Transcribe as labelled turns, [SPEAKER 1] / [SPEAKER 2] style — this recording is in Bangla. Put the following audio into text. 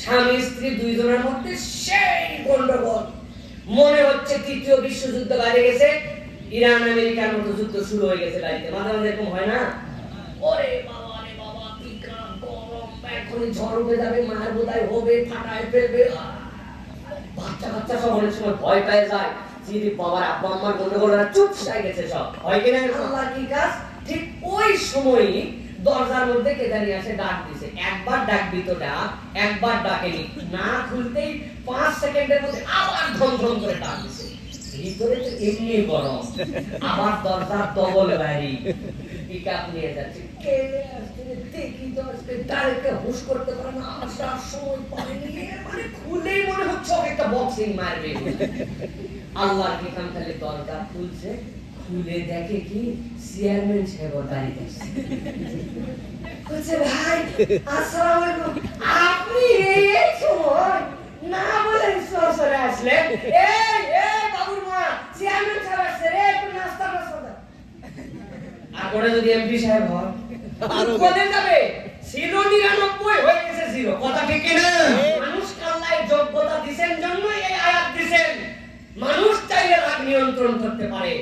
[SPEAKER 1] স্বামী স্ত্রী দুইজনের মধ্যে সেই গন্ডগোল। মনে হচ্ছে তৃতীয় বিশ্বযুদ্ধ বাজে গেছে, ইরান আমেরিকার মতো যুদ্ধ শুরু হয়ে গেছে বাড়িতে। মাঝে মাঝে এরকম হয় না? ওরে বাবা রে বাবা, কি গরম, এখনই ঝড় উঠে যাবে, মার বোধহয় হবে, ফাটায় ফেলবে। বাচ্চা কাচ্চা সব অনেক সময় ভয় পেয়ে যায়, যদি বাবার আব্বা আম্মার গন্ডগোলরা চুপ হয়ে গেছে সব। হয় কিনা? আল্লাহ কি কাজ! ঠিক ওই সময়ই দরজার মধ্যে কে জানি আসে ডাক দিছে। একবার ডাকবি তো ডাক, একবার ডাকেনি, না খুলতেই 5 সেকেন্ডের মধ্যে আবার ধম ধম করে ডাক দিছে। ভিতরে তো এমনি গরম, আবার দরজা ডবল বাইরে পিকআপ নিয়ে যাচ্ছে। কে আসছে দেখি তো, আজকে ডাইরেক্ট হুশ করতে পারে না, আসার সময় পারেনি, মানে খুলেই মনে হচ্ছে ওকে একটা বক্সিং মারবে। আল্লাহর কি কাম, খালি দরজা খুলছে, খুলে দেখে কি চেয়ারম্যান সাহেব দাঁড়িয়ে আছে। বলছে, ভাই আসসালামু আলাইকুম, আপনি এই সময় না বলে সরে আসলেন? এই এই বাবুর মা, চেয়ারম্যান সাহেব আসছে রে, একটু নাস্তা দাও। আর পরে যদি এমপি সাহেব হয় কোনে যাবে? 099 হয়ে গেছে 0। কথা ঠিক কি না? মানুষ আল্লাহ যোগ্যতা দিবেন জন্য এই আয়াত দিবেন। মানুষ চাইলে রাগ নিয়ন্ত্রণ করতে পারে।